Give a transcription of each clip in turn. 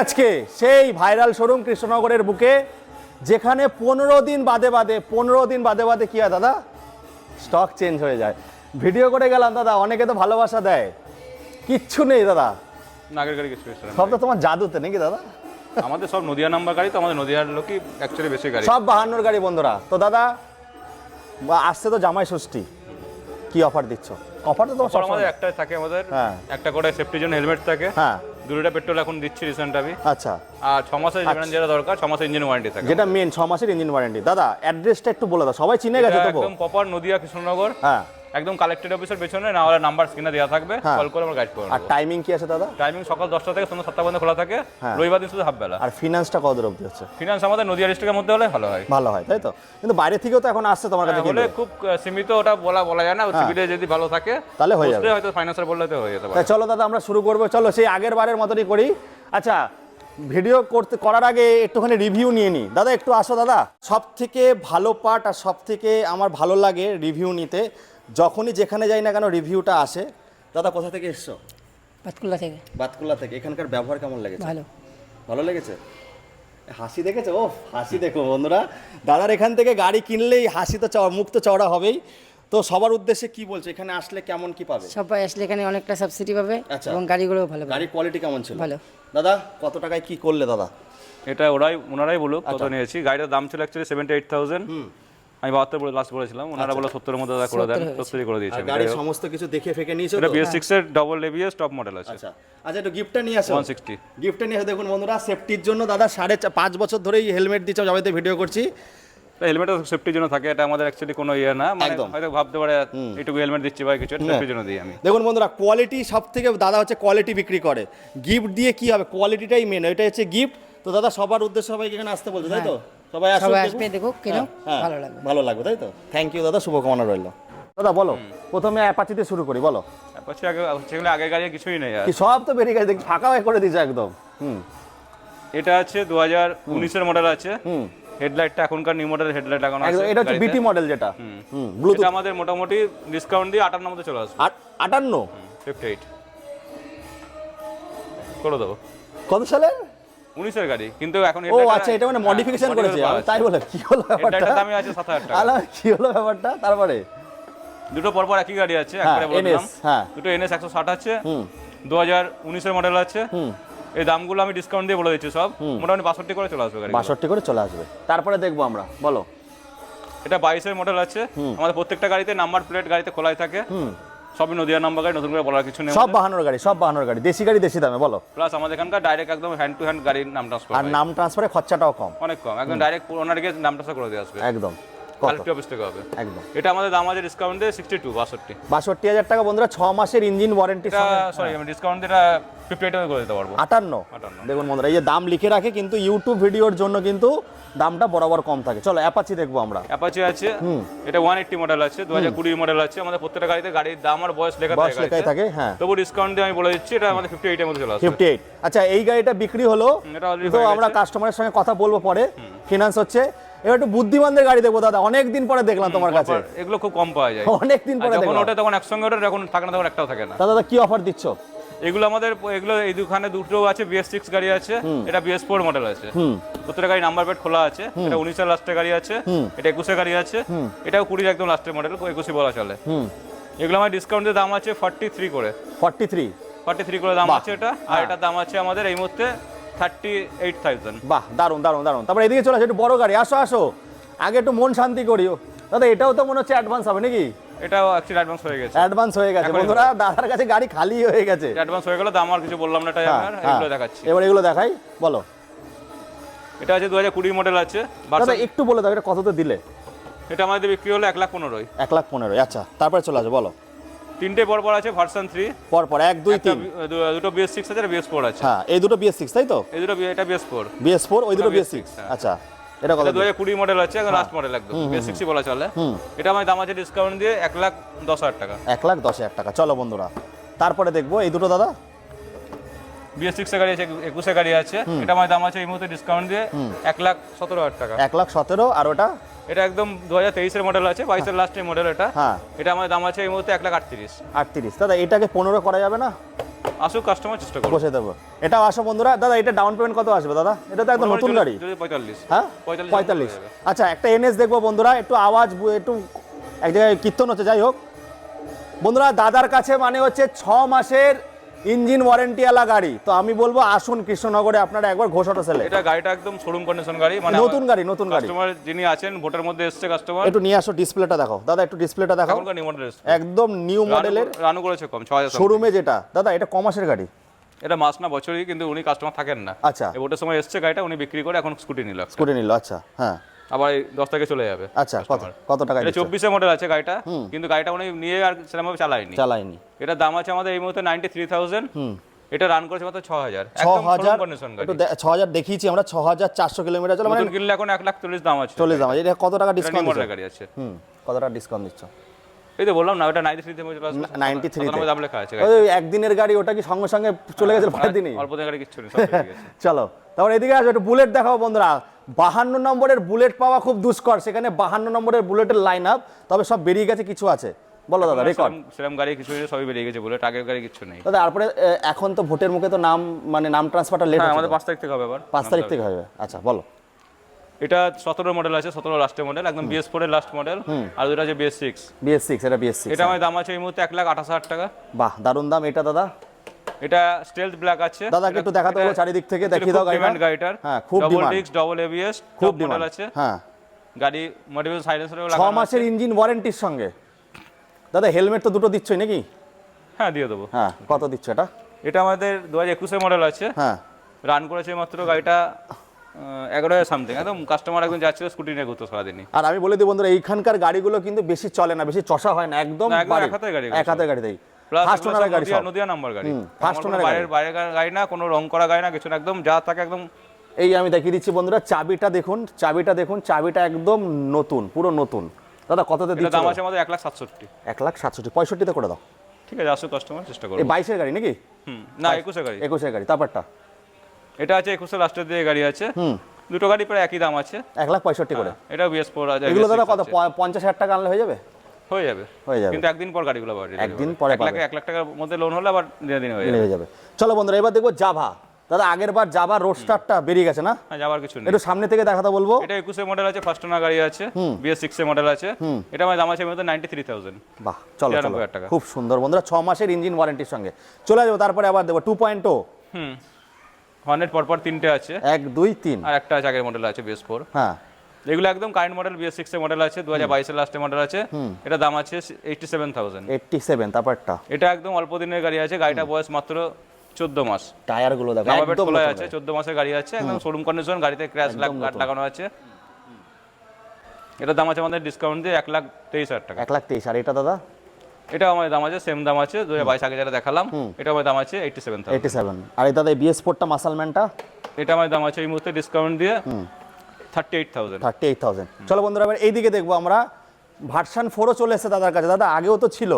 আজকে সেই viral showroom কৃষ্ণনগরের বুকে, যেখানে 15 দিন বাদে কি হয় দাদা, স্টক চেঞ্জ হয়ে যায়। ভিডিও করে গেলাম দাদা, অনেকে তো ভালোবাসা দেয়, কিচ্ছু নেই দাদা, নাগের গাড়ি কিছু সব তো তোমার জাদুতে নাকি দাদা? আমাদের সব নদিয়া নাম্বার গাড়ি, তো আমাদের নদিয়ার লোকই অ্যাকচুয়ালি বেশি গাড়ি, সব 52 গাড়ি বন্ধুরা। তো দাদা আসছে তো জামাই ষষ্ঠী, কি অফার দিচ্ছ? অফার তো তোমার অফার আমাদের একটাই থাকে, আমাদের হ্যাঁ। একটা করে সেফটির জন্য হেলমেট থাকে, হ্যাঁ 2টা পেট্রোল এখন দিচ্ছি রিসেন্ট আমি, আচ্ছা, আর 6 মাসের যেটা দরকার 6 মাসের ইঞ্জিন ওয়ারেন্টি থাকে, যেটা মেন 6 মাসের ইঞ্জিন ওয়ারেন্টি। দাদা অ্যাড্রেসটা একটু বলে দাও, সবাই চিনে গেছে তো? একদম প্রপার নদিয়া কৃষ্ণনগর, হ্যাঁ একদম কালেক্টেড অফিসের পেছনে, না হলে নাম্বার স্ক্রিনে দেওয়া থাকবে, হ্যাঁ। কল করে আমরা গাইড করে আর নেব। টাইমিং কি আছে দাদা? টাইমিং সকাল 10টা থেকে সন্ধ্যা 7টা পর্যন্ত খোলা থাকে, হ্যাঁ। রবিবার দিন শুধু হাফ বেলা। আর ফিনান্সটা কত দূর অবধি হচ্ছে? ফিনান্স আমাদের নদিয়া ডিস্ট্রিক্টের মধ্যে হলে ভালো হয়, ভালো হয় তাই তো, কিন্তু বাইরে থেকেও তো এখন আসছে তোমার কাছে, হলে খুব সীমিত, ওটা বলা যায় না, সিভিলে যদি ভালো থাকে তাহলে হয়ে যাবে, হয়তো ফাইন্যান্সার বললে তো হয়ে যেতে পারে। তাই চলো দাদা আমরা শুরু করবো, চলো সেই আগের বারের মতনই করি। আচ্ছা, ভিডিও করার আগে একটুখানি রিভিউ নিয়ে নিই। দাদা একটু আসো দাদা। সব থেকে ভালো পার্ট আর সব থেকে আমার ভালো লাগে রিভিউ নিতে, যখনই যেখানে যাই না কেন রিভিউটা আসে। দাদা কোথা থেকে এসছো? বাতকুল্লা থেকে। বাতকুল্লা থেকে। এখানকার ব্যবহার কেমন লেগেছে? ভালো। ভালো লেগেছে? হাসি দেখেছো? ও হাসি দেখো বন্ধুরা, দাদার এখান থেকে গাড়ি কিনলেই হাসি তো মুখ তো চওড়া হবেই। তো সবার উদ্দেশ্যে কি বলছো, এখানে আসলে কেমন কি পাবে? সবাই আসলে এখানে অনেকটা সাবসিডি পাবে, আচ্ছা। এবং গাড়িগুলোও ভালো পাবে। গাড়ির কোয়ালিটি কেমন ছিল? ভালো। দাদা কত টাকায় কি করলে দাদা? এটা ওনারাই বলুক কত নিয়েছি। গাড়িটার দাম ছিল অ্যাকচুয়ালি 78,000, আমি 72 লাস্ট বলেছিলাম, ওনারা বলে 70 এর মধ্যে করে দেন, 70 করে দিয়েছে। গাড়ির সমস্ত কিছু দেখে ফেকে নিয়েছো এটা তো? BS6 এর ডাবল ABS টপ মডেল আছে। আচ্ছা আচ্ছা, একটু গিফটটা নিয়ে আসো। 160 গিফটটা নিয়ে আসো। দেখুন বন্ধুরা, সেফটির জন্য দাদা 5.5 বছর ধরেই হেলমেট দিচ্ছ, যাতে ভিডিও করছি। হেলমেটটা সেফটির জন্য থাকে, এটা আমাদের অ্যাকচুয়ালি কোনো ইয়ে না, মানে একদম। হয়তো ভাবতে পারে এইটুকু হেলমেট দিচ্ছি ভাই, কিছু সেফটির জন্য দিই আমি। দেখুন বন্ধুরা, কোয়ালিটি সব থেকে, দাদা হচ্ছে কোয়ালিটি বিক্রি করে, গিফট দিয়ে কি হবে, কোয়ালিটিটাই মেন, এটা হচ্ছে গিফট। তো দাদা সবার উদ্দেশ্যে সবাইকে এখানে আসতে বলছো তাই তো? সবাই আসবে, দেখুক কেন, ভালো লাগবে। ভালো লাগবে তাই তো? থ্যাংক ইউ দাদা, শুভকামনা রইল। দাদা বলো, প্রথমে অ্যাপাচিতে শুরু করি, বলো। অ্যাপাচি সেগুলো আগের গাড়ি কিছুই নেই আর। কি সব তো বেরিয়ে গেছে, দেখি ফাঁকা হয়ে করে দিয়েছে একদম। এটা আছে 2019 এর মডেল আছে, হেডলাইটটা এখনকার নিউ মডেলের হেডলাইট লাগানো আছে। এটা হচ্ছে বিটি মডেল, যেটা ব্লুটুথ। এটা আমাদের মোটামুটি ডিসকাউন্ট দিয়ে 58 মধ্যে চলে আসবে। 58 58 করে দেবো। কত সালে? 19 এর গাড়ি, কিন্তু এখন ও আচ্ছা, এটা মানে মডিফিকেশন করেছে, আমি তাই বলে কি হলো ব্যাপারটা? এটার দামই আছে 7,000 টাকা। আলা কি হলো ব্যাপারটা? তারপরে দুটো পরপর একই গাড়ি আছে, একবারে বলে দিলাম। হ্যাঁ দুটো NS 160 আছে, 2019 এর মডেল আছে। এই দামগুলো আমি ডিসকাউন্ট দিয়ে বলে দিচ্ছি, সব মোটামুটি 62 করে চলে আসবে গাড়ি। 62 করে চলে আসবে। তারপরে দেখবো আমরা, বলো। এটা 22 এর মডেল আছে, আমাদের প্রত্যেকটা গাড়িতে নাম্বার প্লেট গাড়িতে খোলাই থাকে, সবই নদিয়া নাম্বার গাড়ি, নতুন করে বলার কিছু নেই। সব 52 গাড়ি, সব 52 গাড়ি, দেশি গাড়ি দেশি দামে, বলো। প্লাস আমাদের এখানকার ডাইরেক্ট একদম হ্যান্ড টু হ্যান্ড গাড়ির নাম ট্রান্সফার, আর নাম ট্রান্সফারে খরচাটাও কম, অনেক কম, একদম ডাইরেক্ট ওনারকে নাম ট্রান্সফার করে দিয়ে আসবে একদম। কালেক্টিভ অফিস থেকে হবে একদম। এটা আমাদের দাম আছে ডিসকাউন্ট দিয়ে 62,000 টাকা বন্ধুরা, 6 মাসের ইঞ্জিন ওয়ারেন্টি। এটা সরি, আমি ডিসকাউন্ট দিয়ে এটা 58 করে দিতে পারবো। 58। দেখুন বন্ধুরা, এই যে দাম লিখে রাখে, কিন্তু ইউটিউব ভিডিওর জন্য কিন্তু দামটা বরাবর কম থাকে। চলো অ্যাপাচি দেখবো আমরা। অ্যাপাচি আছে, এটা 180 মডেল আছে, 2020 মডেল আছে। আমাদের প্রত্যেকটা গাড়িতে গাড়ির দাম আর বয়স লেখা থাকে, হ্যাঁ। তবু ডিসকাউন্ট দিয়ে আমি বলে দিচ্ছি, এটা আমাদের 58 এর মধ্যে চলে আসবে। 58। আচ্ছা, এই গাড়িটা বিক্রি হলো, এটা অলরেডি তো আমরা কাস্টমারের সঙ্গে কথা বলবো পরে, ফিনান্স হচ্ছে। এবার একটু বুদ্ধিমানদের গাড়ি দেখবো দাদা, অনেকদিন পরে দেখলাম তোমার কাছে, এগুলো খুব কম পাওয়া যায়, অনেকদিন পরে যখন দেখলাম। ওটা তখন একসঙ্গে ওটা যখন থাকে না তখন একটাও থাকে না। দাদা কি অফার দিচ্ছ? এগুলো আমাদের এই দোকানে দুটো আছে, BS6 গাড়ি আছে, এটা BS4 মডেল আছে। প্রত্যেকটা গাড়ি নাম্বার প্লেট খোলা আছে। এটা 19 এর লাস্টের গাড়ি আছে, এটা 21 এর গাড়ি আছে, এটাও 20 একদম লাস্টের মডেল, 21 বলা চলে। এগুলো আমার ডিসকাউন্টের দাম আছে 43 করে। 43 করে দাম আছে এটা, আর এটার দাম আছে আমাদের এই মুহূর্তে 38,000। বাহ, দারুন দারুন দারুন। তারপরে এদিকে চলে আসো, একটু বড় গাড়ি, আসো আসো, আগে একটু মন শান্তি করিও। দাদা এটাও তো মনে হচ্ছে অ্যাডভান্স হবে নাকি? এটাও অ্যাকচুয়ালি অ্যাডভান্স হয়ে গেছে। অ্যাডভান্স হয়ে গেছে বন্ধুরা, দাদার কাছে গাড়ি খালি হয়ে গেছে, অ্যাডভান্স হয়ে গেল। দাম আর কিছু বললাম না, এটাই আমার এগুলো দেখাচ্ছি। এবার এগুলো দেখাই, বলো। এটা আছে 2020 মডেল আছে। দাদা একটু বলে দাও, এটা কততে দিলে? এটা আমাদের বিক্রি হলো 1,15,000। 1,15,000। আচ্ছা, তারপরে চলে আসো, বলো। তিনটে পরপর আছে ভার্সন 3, পরপর 1 2 3, দুটো BS6 আছে, BS4 আছে। হ্যাঁ, এই দুটো BS6 তাই তো? এই দুটো এটা BS4, ওই দুটো BS6। আচ্ছা, এটা কত? 2020 মডেল আছে, এখন লাস্ট মডেল একদম BS6 বলা চলে। এটা আমার দাম আছে ডিসকাউন্ট দিয়ে 1,10,000 টাকা। 1,10,000 টাকা। চলো বন্ধুরা, তারপরে দেখবো এই দুটো দাদা। BS6 এর গাড়ি আছে, 21 এর গাড়ি আছে, এটা আমার দাম আছে এই মুহূর্তে ডিসকাউন্ট দিয়ে 1,17,000 টাকা। 1,17,000। আর ওটা? এটা একদম 2023 এর মডেল আছে, 22 এর লাস্টের মডেল এটা। হ্যাঁ, এটা আমার দাম আছে এই মুহূর্তে 1,38,000। 38। দাদা এটাকে 15 করা যাবে না? আসুক কাস্টমার চেষ্টা করবো। বসে দেবো। এটাও আসো বন্ধুরা। দাদা এটা ডাউন পেমেন্ট কত আসবে দাদা? এটা তো একদম নতুন গাড়ি। যদি 45, হ্যাঁ 45। আচ্ছা একটা এনএস দেখবো বন্ধুরা, একটু আওয়াজ একটু এক জায়গায় কীর্তন হচ্ছে, যাই হোক বন্ধুরা দাদার কাছে মানে হচ্ছে 6 মাসের ইঞ্জিন ওয়ারেন্টিওয়ালা গাড়ি। তো আমি বলবো আসুন কৃষ্ণনগরে আপনারা একবার ঘোষ অটো সেলে। এটা গাড়িটা একদম শোরুম কন্ডিশন গাড়ি, মানে নতুন গাড়ি, নতুন গাড়ি। কাস্টমার যিনি আছেন ভোটের মধ্যে এসছে কাস্টমার, একটু নিয়ে আসো ডিসপ্লেটা দেখাও দাদা, একটু ডিসপ্লেটা দেখাও। এখনকার নিউ মডেল একদম নিউ মডেলের, রানও করেছে কম 6000 শোরুমে যেটা দাদা, এটা ক মাসের গাড়ি? এটা মাস না বছরই, কিন্তু উনি কাস্টমার থাকেন না। আচ্ছা এই ভোটের সময় এসছে গাড়িটা, উনি বিক্রি করে এখন স্কুটি নিল, স্কুটি নিল। আচ্ছা হ্যাঁ, আবার এই 10 তারিখে চলে যাবে। আচ্ছা কত টাকা? এটা 24 মডেল আছে গাড়িটা, কিন্তু গাড়িটা উনি নিয়ে আর সেরকমভাবে চালায়নি। এটা দাম আছে আমাদের এই মুহূর্তে 93,000। এটা রান করেছে মাত্র 6000। একদম শোরুম কন্ডিশন গাড়ি। 6000 দেখিয়েছি আমরা, 6400 কিলোমিটার চলে, মানে নতুন কিনলে এখন 1,40,000 দাম আছে। 40 দাম। এটা কত টাকা ডিসকাউন্ট মডেল গাড়ি আছে। কত টাকা ডিসকাউন্ট দিচ্ছ? এই তো বললাম না, ওটা 93 তে চলে আসবে। 93 তে দাম লেখা আছে। ওই একদিনের গাড়ি, ওটা কি সঙ্গে সঙ্গে চলে গেছে পরের দিনই? অল্প দিনের গাড়ি কিছু নেই, সব ঠিক আছে। চলো তারপর এদিকে আসো, একটু বুলেট দেখাও বন্ধুরা। 52 নম্বরের বুলেট পাওয়া খুব দুষ্কর, সেখানে 52 নম্বরের বুলেটের লাইন আপ, তবে সব বেরিয়ে গেছে, কিছু আছে বলো দাদা রেকর্ড? সেরকম গাড়ি কিছু নেই, সবই বেরিয়ে গেছে বুলেট, আগের গাড়ি কিছু নেই দাদা। তারপরে এখন তো ভোটের মুখে তো নাম, মানে নাম ট্রান্সফারটা লেট হ্যাঁ, হচ্ছে, আমাদের 5 তারিখ থেকে হবে আবার। 5 তারিখ থেকে হবে। আচ্ছা বলো। এটা 17 মডেল আছে, 17 লাস্টের মডেল, একদম BS4 এর লাস্ট মডেল। আর দুটো আছে BS6। এটা BS6। এটা আমার দাম আছে এই মুহূর্তে 1,28,000 টাকা। বাহ দারুণ দাম। এটা দাদা? এটা স্টেলথ ব্ল্যাক আছে। দাদাকে একটু দেখাতে বলো চারিদিক থেকে, দেখিয়ে দাও গাড়িটার। হ্যাঁ খুব double demand, disc, double ABS, খুব টপ মডেল ডিমান্ড আছে। হ্যাঁ, গাড়ি মডিউল সাইলেন্সারও 6 লাগানো আছে। মাসের ইঞ্জিন ওয়ারেন্টির সঙ্গে। দাদা হেলমেট তো দুটো দিচ্ছই নাকি? হ্যাঁ দিয়ে দেবো। হ্যাঁ কত দিচ্ছ এটা? এটা আমাদের 2021 এর মডেল আছে। হ্যাঁ রান করেছে মাত্র গাড়িটা 11,000 সামথিং। একদম কাস্টমার একদম যাচ্ছিল স্কুটি নিয়ে ঘুরতো সারাদিনই। আর আমি বলে দিই বন্ধুরা, এইখানকার গাড়িগুলো কিন্তু বেশি চলে না, বেশি চষা হয় না, একদম না, একদম এক হাতের গাড়ি, এক হাতের গাড়িতেই। প্লাস ফার্স্ট ওনারের গাড়ি সব, নদিয়া নাম্বার গাড়ি। ফার্স্ট ওনারের গাড়ি, বাইরের গাড়ি না, কোনো রং করা গাড়ি না, কিছু না, একদম যা থাকে একদম। এই আমি দেখিয়ে দিচ্ছি বন্ধুরা, চাবিটা দেখুন, চাবিটা দেখুন, চাবিটা একদম নতুন, পুরো নতুন। দাদা কততে দিচ্ছ? দাম আছে আমাদের 1,67,000। 1,67,000, 65 তে করে দাও। ঠিক আছে, আসো কাস্টমার চেষ্টা করো। এই 22 এর গাড়ি নাকি? না 21 এর গাড়ি। 21 এর গাড়ি। তারপরটা এটা আছে 21 এর লাস্টের দিকে গাড়ি আছে। দুটো গাড়ি প্রায় একই দাম আছে, 1,65,000 করে। এটা BS4 আছে। এগুলো দাদা কত, 50,000 টাকা আনলে হয়ে যাবে? হয়ে যাবে, হয়ে যাবে, কিন্তু একদিন পর গাড়িগুলো পাবে। একদিন পরে 1 লাখ টাকার মধ্যে লোন হলে আবার দিনে হয়ে যাবে। চলো বন্ধুরা এবার দেখবো জাভা। দাদা আগের বার জাভা রোডস্টারটা বেরিয়ে গেছে না? হ্যাঁ, যাবার কিছু নেই। একটু সামনে থেকে দেখাতে বলবো। এটা 21 এর মডেল আছে, ফার্স্ট ওনার গাড়ি আছে, BS6 এর মডেল আছে। এটা আমার দাম আছে মধ্যে 93,000। বাহ চলো 93,000 টাকা। খুব সুন্দর বন্ধুরা, 6 মাসের ইঞ্জিন ওয়ারেন্টির সঙ্গে চলে যাবো। তারপরে আবার দেবো 2.0। হর্নেট পরপর 3টে আছে, 1 2 3, আর একটা আছে আগের মডেল আছে BS4। হ্যাঁ এগুলো একদম কারেন্ট মডেল, BS6 এর মডেল আছে, 2022 এর লাস্টের মডেল আছে। এটা দাম আছে 87,000। 87। তারপরটা এটা একদম অল্প দিনের গাড়ি আছে, গাড়িটা বয়স মাত্র 14 মাস। টায়ার গুলো দেখো নাম্বার প্লেট একদম খোলা নতুন আছে, 14 মাসের গাড়ি আছে, একদম শোরুম কন্ডিশন, গাড়িতে ক্র্যাশ লাগানো আছে। এটা দাম আছে আমাদের ডিসকাউন্ট দিয়ে 1,23,000 টাকা। 1,23,000। আর এটা দাদা? এটা আমাদের দাম আছে সেম দাম আছে 2022 আগে যেটা দেখালাম, এটা আমাদের দাম আছে 87,000। 87। আর এই দাদা BS4টা মাসালম্যানটা? এটা আমাদের দাম আছে এই মুহূর্তে ডিসকাউন্ট দিয়ে 38,000। 38,000। চলো বন্ধুরা এবার এইদিকে দেখবো আমরা, ভার্সন 4ও চলে এসেছে দাদার কাছে। দাদা আগেও তো ছিল,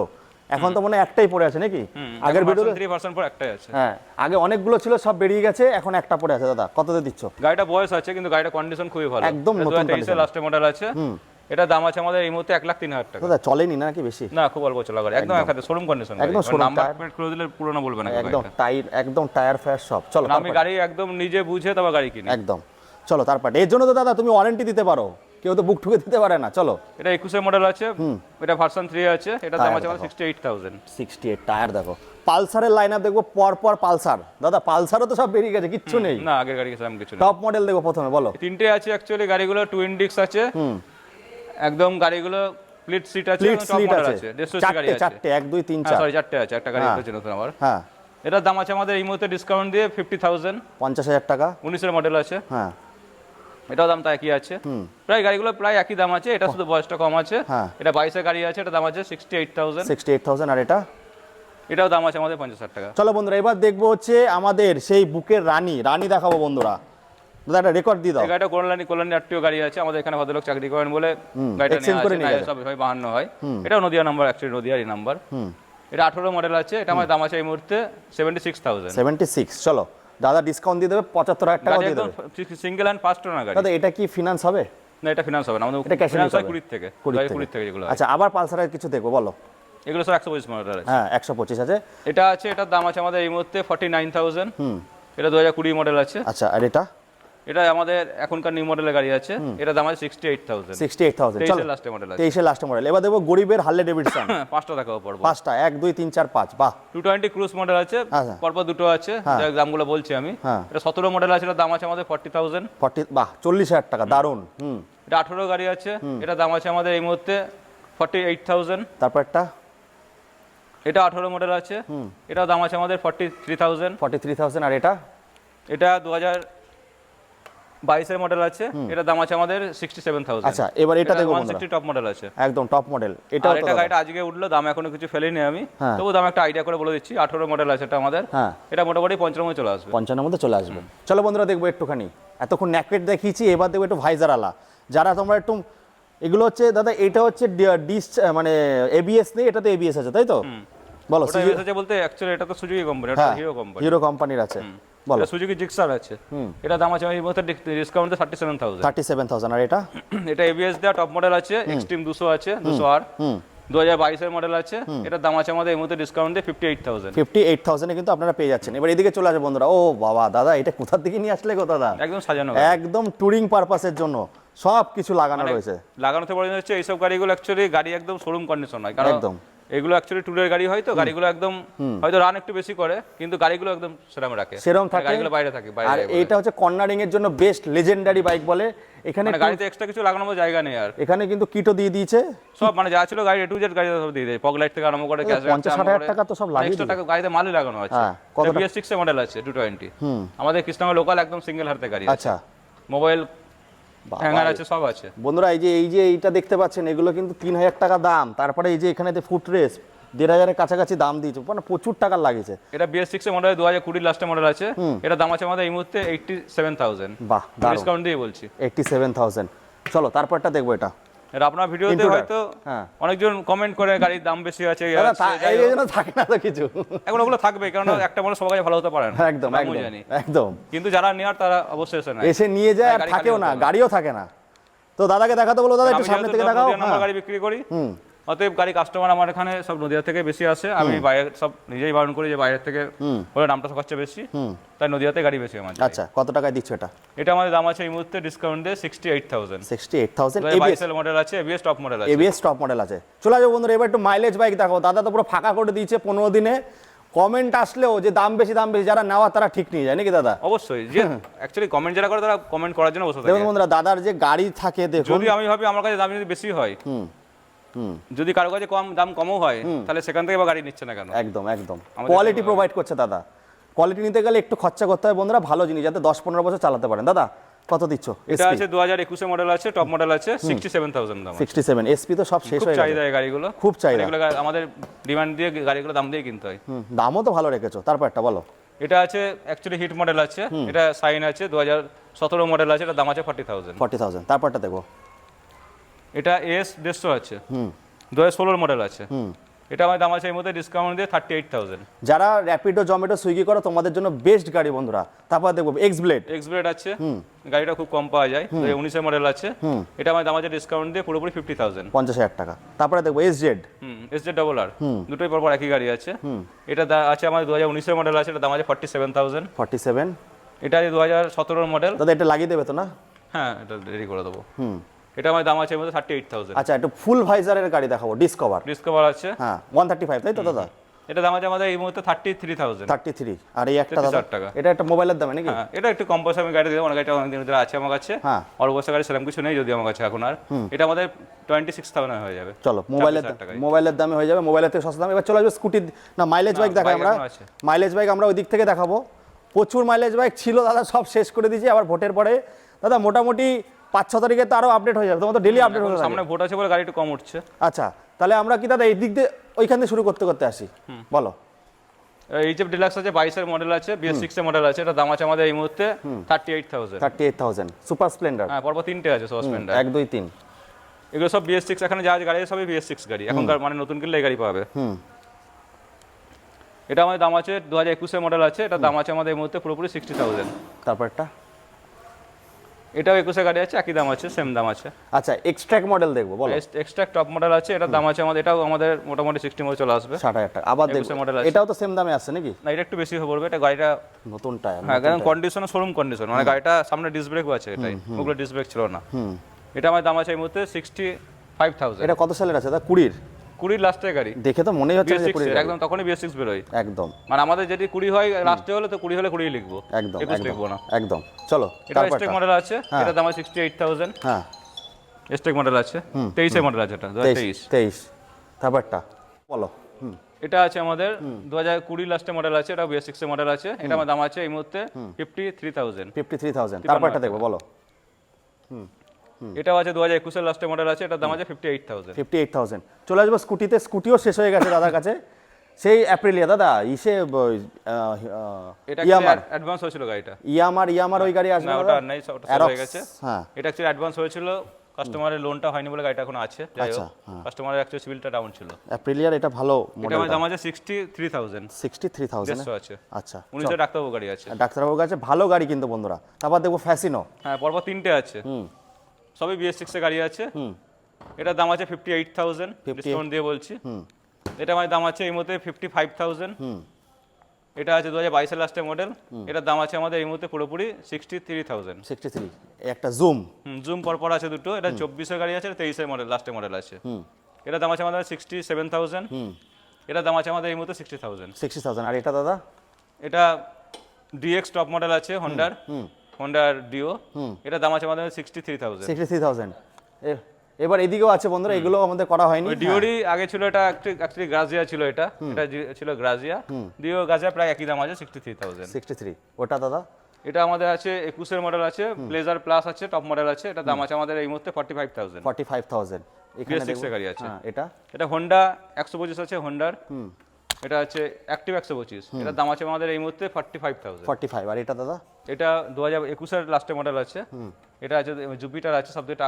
এখন তো মনে হয় একটাই পড়ে আছে নাকি? আগের ভিডিও 3% পর একটাই আছে। হ্যাঁ আগে অনেকগুলো ছিল, সব বেরিয়ে গেছে, এখন একটা পড়ে আছে। দাদা কততে দিচ্ছ? গাড়িটা বয়স আছে কিন্তু গাড়িটা কন্ডিশন খুবই ভালো, একদম নতুন 2023 এর লাস্টের মডেল আছে। এটা দাম আছে আমাদের এই মুহূর্তে 1,03,000 টাকা। দাদা চলেনি না নাকি বেশি? না, খুব অল্প চলা গাড়ি, একদম একাতে শোরুম কন্ডিশন, একদম showroom নাম্বার টায়ার। প্লেট খুলে দিলে পুরনো বলবে না একদম একদম টায়ার ফায়ার সব। চলো আমি গাড়ি একদম নিজে বুঝে তবে গাড়ি কিনি একদম। চলো তারপর এর জন্য তো দাদা তুমি ওয়ারেন্টি দিতে পারো, কেউ তো বুক ঠুকে দিতে পারে না। চলো এটা 21 এর মডেল আছে, এটা ভার্সন 3 আছে, এটা দাম আছে আমাদের 68,000। 68। টায়ার দেখো, পালসারের লাইন আপ দেখবো পর পর। পালসার দাদা, পালসারও তো সব বেরিয়ে গেছে, কিচ্ছু নেই। না, আগের গাড়ি সেরকম কিছু নেই। টপ মডেল দেখো প্রথমে, বলো। তিনটে আছে অ্যাকচুয়ালি গাড়িগুলো, টুইন ডিস্ক আছে, একদম গাড়িগুলো স্প্লিট সিট আছে, স্প্লিট টপ সিট মডেল আছে, আছে, 150 গাড়ি আছে। চারটে 1 2 3 4, সরি 4টে আছে, একটা গাড়ি হচ্ছে নতুন আমার। হ্যাঁ এটার দাম আছে আমাদের এই মুহূর্তে ডিসকাউন্ট দিয়ে 50,000। 50,000 টাকা। 19 এর মডেল আছে, হ্যাঁ এটাও দাম তো একই আছে, প্রায় গাড়িগুলো প্রায় একই দাম আছে, এটা শুধু বয়সটা কম আছে। হ্যাঁ। এটা 22 এর গাড়ি আছে, এটা দাম আছে 68,000। 68,000। আর এটা? এটাও দাম আছে আমাদের 50,000 টাকা। চলো বন্ধুরা এবার দেখবো হচ্ছে আমাদের সেই বুকের রানী দেখাবো বন্ধুরা। দাদা একটা রেকর্ড দিয়ে দাও। এই গাড়িটা কল্যাণী আরটিও গাড়ি আছে, আমাদের এখানে ভদ্রলোক চাকরি করেন বলে গাড়িটা exchange করে নিয়ে নিয়ে গেছে। সব হয় 52 হয়। এটাও নদিয়া নাম্বার, অ্যাকচুয়ালি নদিয়ারই নাম্বার। এটা 18 মডেল আছে, এটা আমার দাম আছে এই মুহূর্তে 76,000। 76। চলো দাদা ডিসকাউন্ট দিয়ে দেবে, 75,000 টাকা গাড়ি দিয়ে একদম দেবে। সিঙ্গেল হ্যান্ড ফার্স্ট ওনার গাড়ি। দাদা এটা কি ফিনান্স হবে? না, এটা ফিনান্স হবে না, আমাদের এটা cash এ ফিনান্স নিতে হয় হবে। 20 থেকে, 20 20 থেকে যেগুলো হয়। আচ্ছা আবার পালসারের কিছু দেখবো, বলো। এগুলো সব 125 মডেল আছে। হ্যাঁ 125 আছে। এটা আছে, এটার দাম আছে আমাদের এই মুহূর্তে 49,000। এটা 2020 মডেল আছে। আচ্ছা, আর এটা এটা আমাদের এখনকার নিউ মডেলের গাড়ি আছে, এটা দাম আছে 68,000। 68,000। চলো 23 লাস্টের মডেল আছে। 23 এর লাস্টের মডেল। এবার দেখবো গরিবের হার্লে ডেভিডসন। পাঁচটা দেখাবো পরপর। 5টা, 1 2 3 4 5। বাহ। 220 ক্রুজ মডেল আছে, আচ্ছা। পরপর দুটো আছে, যার দামগুলো বলছি আমি। হ্যাঁ। এটা 17 মডেল আছে, এটার দাম আছে আমাদের 40,000। 40, বাহ 40,000 টাকা, দারুন। এটা 18 গাড়ি আছে, এটার দাম আছে আমাদের এই মুহূর্তে 48,000। তারপর একটা এটা 18 মডেল আছে, এটার দাম আছে আমাদের 43,000। 43,000। আর এটা এটা 2022 এর মডেল আছে, এটার দাম আছে আমাদের 67,000। আচ্ছা, এবার এটা দেখো বন্ধুরা, 160 টপ মডেল আছে, একদম টপ মডেল। এটা আর এটা গাড়িটা আজকে উঠলো, দাম এখনো কিছু ফেলিনি আমি, হ্যাঁ। তবু দাম একটা আইডিয়া করে বলে দিচ্ছি। 18 মডেল আছে এটা আমাদের, হ্যাঁ এটা মোটামুটি 55 চলে আসবে। 55 মধ্যে চলে আসবে। চলো বন্ধুরা দেখবো একটুখানি, এতক্ষণ ন্যাকেট দেখিয়েছি, এবার দেখবো একটু ভাইজার আলা। যারা তোমরা একটু, এগুলো হচ্ছে দাদা, এটা হচ্ছে ডিস মানে এবিএস নেই, এটাতে এবিএস আছে তাই তো? বলো। ওটা এসে আছে বলতে অ্যাকচুয়ালি এটা তো সুজুকি কোম্পানি, এটা হিরো কোম্পানি। হিরো কোম্পানির আছে। বলো। এটা সুজুকি জিক্সার আছে, এটা দাম আছে এই মুহূর্তে ডিসকাউন্টে 37,000। 37,000। আর এটা এটা এবিএস দেওয়া টপ মডেল আছে, এক্সট্রিম 200 আছে, 200 আর 2022 এর মডেল আছে, এটার দাম আছে আমাদের এই মুহূর্তে ডিসকাউন্টে 58,000। 58,000 এ কিন্তু আপনারা পেয়ে যাচ্ছেন। এবার এদিকে চলে আসে বন্ধুরা। ও বাবা দাদা, এটা কোথা থেকে নিয়ে আসলে গো দাদা? একদম সাজানো, একদম টুরিং পারপাসের জন্য সব কিছু লাগানো রয়েছে। লাগানোতে বড় হচ্ছে এইসব গাড়িগুলো অ্যাকচুয়ালি গাড়ি একদম শোরুম কন্ডিশন হয়, কারণ একদম। এগুলো অ্যাকচুয়ালি ট্যুরের গাড়ি হয় তো, গাড়িগুলো একদম হয়তো রান একটু বেশি করে, কিন্তু গাড়িগুলো একদম সেরকম রাখে, সেরকম থাকে। গাড়িগুলো বাইরে থাকে, আর এইটা হচ্ছে কর্নারিং এর জন্য বেস্ট লেজেন্ডারি বাইক বলে। এখানে মানে গাড়িতে এক্সট্রা কিছু লাগানোর জায়গা নেই আর। এখানে কিন্তু কিটও দিয়ে দিয়েছে সব মানে যা ছিল গাড়ি A to Z গাড়ি সব দিয়ে দেয়, পগলাইট থেকে আরম্ভ করে গ্যাস 50-60 টাকা তো সব লাগিয়ে এক্সট্রা টাকা গাড়িতে মালই লাগানো আছে। হ্যাঁ, কত টাকা? BS6 এর মডেল আছে 220। আমাদের কৃষ্ণনগর লোকাল একদম সিঙ্গেল হাতে গাড়ি আছে, আচ্ছা মোবাইল বাবা। হ্যাঙ্গার আছে, সব আছে। বন্ধুরা এই যে এইটা দেখতে পাচ্ছেন, এগুলো কিন্তু 3,000 টাকা দাম। তারপরে এই যে এখানে ফুট রেস 1,500 এর কাছাকাছি দাম দিয়েছে, মানে প্রচুর টাকা লাগিয়েছে। এটা BS6 এর মডেল 2020 লাস্টের মডেল আছে, এটা দাম আছে আমাদের এই মুহূর্তে 87,000। বাহ, ডিসকাউন্ট দিয়ে বলছি 87,000। চলো তারপরটা দেখবো। এটা এটা আপনার ভিডিওতে Intruder, হয়তো হ্যাঁ। অনেকজন কমেন্ট করে গাড়ির দাম বেশি আছে, এই জন্য থাকে না তো কিছু। এখন ওগুলো থাকবে, কারণ একটা মানুষ সবার কাছে ভালো হতে পারে না, একদম আমিও একদম জানি, একদম। কিন্তু যারা নেওয়ার তারা অবশ্যই এসে নেয়। এসে নিয়ে যায়, আর গাড়ি থাকেও খালি না, হতে হবে। গাড়িও থাকে না। তো দাদাকে দেখাতে বলো, দাদা একটু আমি সামনে যেহেতু থেকে দেখাও। নদিয়া নাম্বার গাড়ি বিক্রি করি, অতএব গাড়ি কাস্টমার আমার এখানে সব নদিয়া থেকে বেশি আসে। আমি বাইরে সব নিজেই বারণ করি যে বাইরের থেকে বলে নামটা খরচা বেশি, তাই নদিয়াতে গাড়ি বেশি আমার। আচ্ছা, কত টাকায় দিচ্ছ এটা? এটা আমাদের দাম আছে এই মুহূর্তে ডিসকাউন্ট দিয়ে 68,000। 68,000 22 এর মডেল আছে, এবিএস টপ মডেল আছে। এবিএস টপ মডেল আছে। চলে যাবো বন্ধুরা, এবার একটু মাইলেজ বাইক দেখো। দাদা তো পুরো ফাঁকা করে দিয়েছে 15 দিনে। কমেন্ট আসলেও যে দাম বেশি, যারা নেওয়া তারা ঠিক নিয়ে যায় নাকি দাদা? অবশ্যই, যে অ্যাকচুয়ালি কমেন্ট যারা করে তারা কমেন্ট করার জন্য বসে দেখুন থাকে। বন্ধুরা, দাদার যে গাড়ি থাকে দেখুন, যদি আমি ভাবি আমার কাছে দাম যদি বেশি হয়, যদি কারো কাছে দাম কমও হয়, তাহলে সেখান থেকে বা গাড়ি নিচ্ছে না কেন? একদম একদম কোয়ালিটি প্রোভাইড করছে দাদা। কোয়ালিটি নিতে গেলে একটু খরচা করতে হয় বন্ধুরা, ভালো জিনিস যাতে 10-15 বছর চালাতে পারেন। দাদা কত দিচ্ছ? এটা আছে 2021 এর মডেল আছে, টপ মডেল আছে, 67,000 দাম। 67 এসপি তো সব শেষ খুব হয়ে গেছে। চাহিদা এই গাড়িগুলো, খুব চাহিদা। এগুলো আমাদের ডিমান্ড দিয়ে গাড়িগুলো দাম দিয়ে কিনতে হয়। দামও তো ভালো রেখেছো। তারপর একটা বলো। এটা আছে অ্যাকচুয়ালি হিট মডেল আছে, এটা সাইন আছে 2017 মডেল আছে, এটা দাম আছে 40,000। 40,000। তারপরটা দেখো। এটা এস 150 আছে, 2016 মডেল আছে, এটা আমার দাম আছে এই মধ্যে ডিসকাউন্ট দিয়ে 38,000। যারা র্যাপিডো, জোম্যাটো, সুইগি করো তোমাদের জন্য বেস্ট গাড়ি বন্ধুরা। তারপর দেখবো এক্স ব্লেড আছে, গাড়িটা খুব কম পাওয়া যায়, 2019 এর মডেল আছে, এটা আমার দাম আছে ডিসকাউন্ট দিয়ে পুরোপুরি 50,000। 50,000 টাকা। তারপরে দেখবো এসজেড। এসজেড ডাবল আর, দুটোই পরপর একই গাড়ি আছে। এটা আছে আমার 2019 এর মডেল আছে, এটা দাম আছে 47,000। 47। এটা আছে 2017 এর মডেল। দাদা এটা লাগিয়ে দেবে তো না? হ্যাঁ, এটা রেডি করে দেবো। এটা আমার দাম আছে এর মধ্যে 38,000। আচ্ছা, একটু ফুল ভাইজারের গাড়ি দেখাবো, ডিসকভার আছে, হ্যাঁ 135 তাই তো দাদা? এটা দাম আছে আমাদের এই মুহূর্তে 33,000। 33। আর এই একটা দাদা, 33,000 টাকা। এটা একটা মোবাইলের দামে নাকি? হ্যাঁ, এটা একটু কম পয়সা আমি গাড়ি দিয়ে দেবো, গাড়িটা অনেকদিন ধরে আছে আমার কাছে। হ্যাঁ, অল্প পয়সা গাড়ি সেরকম কিছু নেই যদি আমার কাছে এখন আর। এটা আমাদের 26,000 হয়ে যাবে। চলো মোবাইলের দামে হয়ে যাবে, মোবাইলের থেকে সস্তা দাম। এবার চলে আসবে স্কুটি না মাইলেজ বাইক দেখাই আমরা। মাইলেজ বাইক আমরা ওই দিক থেকে দেখাবো। প্রচুর মাইলেজ বাইক ছিল দাদা, সব শেষ করে দিয়েছি আবার ভোটের পরে। দাদা মোটামুটি 5-6 তারিখে তো আরো আপডেট হয়ে যাবে, তোমার তো ডেলি আপডেট হয়ে যাবে। সামনে ভোট আছে বলে গাড়ি একটু কম উঠছে। আচ্ছা, তাহলে আমরা কি দাদা এই দিক দিয়ে ওইখান থেকে শুরু করতে করতে আসি, বলো। এইচএফ ডিলাক্স আছে, 22 এর মডেল আছে, BS6 এর মডেল আছে, এটা দাম আছে আমাদের এই মুহূর্তে 38,000। 38,000। সুপার স্প্লেন্ডার, হ্যাঁ, পরপর 3টে আছে সুপার স্প্লেন্ডার, 1 2 3। এগুলো সব BS6, এখানে যা গাড়ি আছে সবই BS6 গাড়ি, এখনকার মানে নতুন কিনলে এই গাড়ি পাবে। এটা আমাদের দাম আছে 2021 এর মডেল আছে, এটা দাম আছে আমাদের এই মুহূর্তে পুরোপুরি 60,000। তারপর একটা এটাও 21 গাড়ি আছে, একই দাম আছে, সেম দাম আছে। আচ্ছা এক্সট্র্যাক্ট মডেল দেখবো বলো। এক্সট্রা টপ মডেল আছে, এটার দাম আছে আমাদের, এটাও আমাদের মোটামুটি 60 মধ্যে চলে আসবে। 60,000 টাকা। আবার 21 দেখবো মডেল আছে। এটাও তো সেম দামে আসছে নাকি? না, এটা একটু বেশি পড়বে, এটা গাড়িটা নতুন টায়ার। হ্যাঁ একদম কন্ডিশন, শোরুম কন্ডিশন, মানে গাড়িটা সামনে ডিস্ক ব্রেকও আছে, এটাই ওগুলো ডিস্ক ব্রেক ছিল না। এটা আমার দাম আছে এই মুহূর্তে 65,000। এটা কত সালের আছে দাদা? 20 20 লাস্টের গাড়ি, দেখে তো মনেই হচ্ছে না যে BS6 20 এর, একদম তখনই BS6 বেরোয়। একদম মানে আমাদের যদি 20 হয় লাস্টে হলে, তো 20 হলে 20 লিখবো, একদম 21 লিখবো না। একদম। চলো এটা তারপরটা। স্টেক মডেল আছে, এটা দাম আছে 68,000। হ্যাঁ স্টেক মডেল আছে, 23 এর মডেল আছে, এটা 2023। 23 তারপরটা বলো। এটা আছে আমাদের 2020 লাস্টের মডেল আছে, এটা BS6 এর মডেল আছে, এটা আমার দাম আছে এই মুহূর্তে 53,000। 53,000 তারপরটা দেখবো বলো। এটাও আছে 2021 এর লাস্টের মডেল আছে, এটার দাম আছে 58,000। 58,000। চলে আসবো স্কুটিতে। স্কুটিও শেষ হয়ে গেছে দাদার কাছে, সেই অ্যাপ্রিলিয়া দাদা ইসে এটা ইয়ামার অ্যাডভান্স হয়েছিল গাড়িটা। ইয়ামার ওই গাড়ি আসবে না, না ওটা দাদা? নাই, ওটা Aerox, হয়ে গেছে। হ্যাঁ এটা অ্যাকচুয়ালি অ্যাডভান্স হয়েছিল, কাস্টমারের লোনটা হয়নি বলে গাড়িটা এখনো আছে। যাই আচ্ছা, হোক, কাস্টমারের অ্যাকচুয়ালি সিভিলটা ডাউন ছিল। অ্যাপ্রিলিয়ার এটা ভালো এটা মডেল। আমার দাম আছে 63,000। 63,000 150 আছে। আচ্ছা 19 ডাক্তারবাবু গাড়ি আছে। ডাক্তারবাবুর কাছে ভালো গাড়ি কিন্তু বন্ধুরা। তারপর দেখবো ফ্যাসিনো। হ্যাঁ, পরপর 3টে আছে, সবই BS6 এর গাড়ি আছে। এটার দাম আছে 58,000, ডিসকাউন্ট দিয়ে বলছি। এটা আমার দাম আছে এই মুহূর্তে 55,000। এটা আছে 2022 এর লাস্টের মডেল, এটার দাম আছে আমাদের এই মুহূর্তে পুরোপুরি 63,000। 63 একটা জুম। জুম পরপর আছে দুটো, এটা 24 এর গাড়ি আছে, 23 এর মডেল লাস্টের মডেল আছে। এটার দাম আছে আমাদের 67,000। এটার দাম আছে আমাদের এই মুহূর্তে 60,000। 60,000। আর এটা দাদা? এটা DX টপ মডেল আছে হোন্ডার ডিও, এটার দাম আছে আমাদের 63,000। 63,000। এবার এদিকেও আছে বন্ধুরা, এগুলো আমাদের করা হয়নি। ওই ডিওরই আগে ছিল, এটা অ্যাকচুয়ালি গ্রাজিয়া ছিল, এটা ছিল গ্রাজিয়া। ডিও গ্রাজিয়া প্রায় একই দাম আছে 63,000। 63 ওটা দাদা? এটা আমাদের আছে 21 এর মডেল আছে, প্লেজার প্লাস আছে, টপ মডেল আছে, এটা দাম আছে আমাদের এই মুহূর্তে 45,000। 45,000 এখানে BS6 এর গাড়ি আছে। হ্যাঁ এটা এটা হোন্ডা 125 আছে, হোন্ডার। এটা আছে অ্যাক্টিভ 125, এটার দাম আছে আমাদের এই মুহূর্তে 45,000। 45। আর এটা দাদা? এটা 2021 এর লাস্টের মডেল আছে, এটা আছে জুপিটার আছে, সবথেকে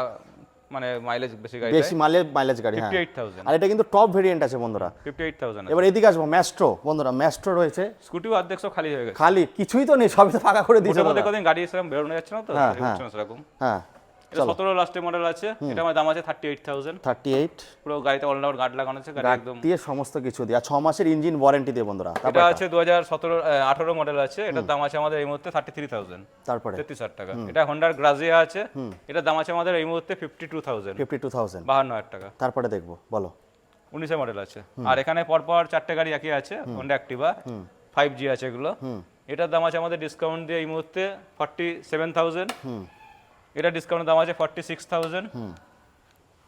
মানে মাইলেজ বেশি গাড়ি, বেশি মাইলেজ গাড়ি। হ্যাঁ 58,000। আর এটা কিন্তু টপ ভেরিয়েন্ট আছে বন্ধুরা। 58,000। এবার এদিকে আসবো ম্যাস্ট্রো বন্ধুরা। ম্যাস্ট্রো রয়েছে, স্কুটিও অর্ধেক সব খালি হয়ে গেছে, খালি কিছুই তো নেই, সবই তো ফাঁকা করে দিয়েছে। ওটার মধ্যে কদিন গাড়ি সেরকম বেরোনো যাচ্ছে না তো, হ্যাঁ, সেরকম। হ্যাঁ এটা 17 লাস্টের মডেল আছে, এটা আমার দাম আছে 38,000। 38 পুরো গাড়িতে অলরাউন্ড গার্ড লাগানো আছে, গাড়ি একদম দিয়ে সমস্ত কিছু দিয়ে, আর 6 মাসের ইঞ্জিন ওয়ারেন্টি দিয়ে বন্ধুরা। এটা আছে 2018 মডেল আছে, এটার দাম আছে আমাদের এই মুহূর্তে 33,000। তারপরে 33,000 টাকা। এটা হোন্ডার গ্রাজিয়া আছে, এটার দাম আছে আমাদের এই মুহূর্তে 52,000। 52,000। 52,000 টাকা। তারপরে দেখবো বলো। 19 এর মডেল আছে। আর এখানে পরপর 4টে গাড়ি একই আছে, হোন্ডা অ্যাক্টিভা 5G আছে এগুলো। এটার দাম আছে আমাদের ডিসকাউন্ট দিয়ে এই মুহূর্তে 47,000। এটা ডিসকাউন্টের দাম আছে 46,000।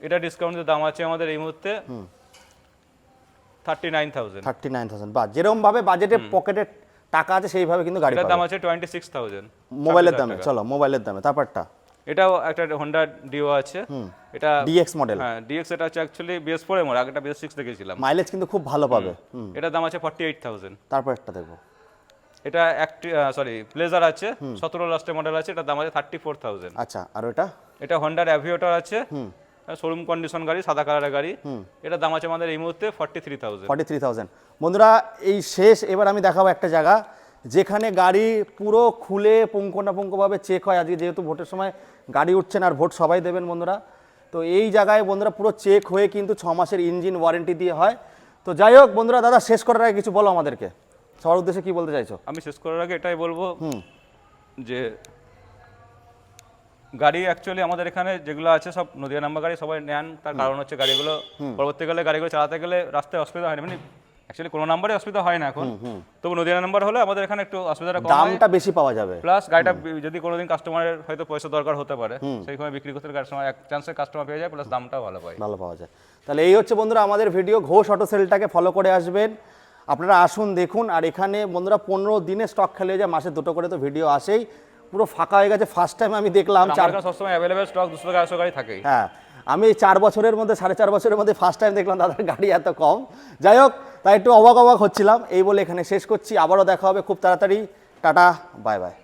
এটা ডিসকাউন্টের দাম আছে আমাদের এই মুহূর্তে 39,000। 39,000। বা যেরকম ভাবে বাজেটে পকেটে টাকা আছে সেইভাবে কিন্তু গাড়ি এটার দাম আছে 26,000 মোবাইলের দামে। চলো মোবাইলের দামে তারপরটা। এটাও একটা হোন্ডা ডিও আছে, এটা DX মডেল। হ্যাঁ DX, এটা হচ্ছে অ্যাকচুয়ালি BS4 এর মডেল, আগেটা BS6 দেখেছিলাম। মাইলেজ কিন্তু খুব ভালো পাবে। এটার দাম আছে 48,000। তারপর একটা দেখবো। এটা প্লেজার আছে, 17 লাস্টের মডেল আছে, এটার দাম আছে 34,000। আচ্ছা আর ওটা? এটা হোন্ডার অ্যাভিয়েটর আছে, শোরুম কন্ডিশন গাড়ি, সাদা কালারের গাড়ি, এটার দাম আছে আমাদের এই মুহূর্তে 43,000। 43,000। বন্ধুরা এই শেষ, এবার আমি দেখাবো একটা জায়গা যেখানে গাড়ি পুরো খুলে পুঙ্খানুপুঙ্খভাবে চেক হয়। আজকে যেহেতু ভোটের সময় গাড়ি উঠছেন আর ভোট সবাই দেবেন বন্ধুরা, তো এই জায়গায় বন্ধুরা পুরো চেক হয়ে কিন্তু 6 মাসের ইঞ্জিন ওয়ারেন্টি দিয়ে হয়। তো যাই হোক বন্ধুরা, দাদা শেষ করার আগে কিছু বলো আমাদেরকে, সবার উদ্দেশ্যে কি বলতে চাইছো? আমি শেষ করার আগে এটাই বলবো যে গাড়ি অ্যাকচুয়ালি আমাদের এখানে যেগুলো আছে সব নদিয়া নাম্বার গাড়ি সবাই নেন, তার কারণ হচ্ছে গাড়িগুলো পরবর্তীকালে গাড়িগুলো চালাতে গেলে রাস্তায় অসুবিধা হয় না, মানে অ্যাকচুয়ালি কোনো নাম্বারে অসুবিধা হয় না এখন, তবু নদিয়া নাম্বার হলে আমাদের এখানে একটু অসুবিধাটা কম হয়, দামটা বেশি পাওয়া যাবে, প্লাস গাড়িটা যদি কোনোদিন কাস্টমারের হয়তো পয়সা দরকার হতে পারে, সেই সময় বিক্রি করতে সময় এক চান্সে কাস্টমার পেয়ে যায়, প্লাস দামটাও ভালো পাওয়া যায়। তাহলে এই হচ্ছে বন্ধুরা আমাদের ভিডিও। ঘোষ অটো সেলটাকে ফলো করে আসবেন, আপনারা আসুন দেখুন। আর এখানে বন্ধুরা 15 দিনে স্টক খালি হয়ে যায়, মাসে 2টো করে তো ভিডিও আসেই, পুরো ফাঁকা হয়ে গেছে। ফার্স্ট টাইম আমি দেখলাম সবসময় অ্যাভেলেবেল স্টক 200-400 গাড়ি থাকেই। হ্যাঁ, আমি 4 বছরের মধ্যে 4.5 বছরের মধ্যে ফার্স্ট টাইম দেখলাম দাদার গাড়ি এত কম। যাই হোক, তাই একটু অবাক হচ্ছিলাম। এই বলে এখানে শেষ করছি, আবারও দেখা হবে খুব তাড়াতাড়ি। Tata, bye bye.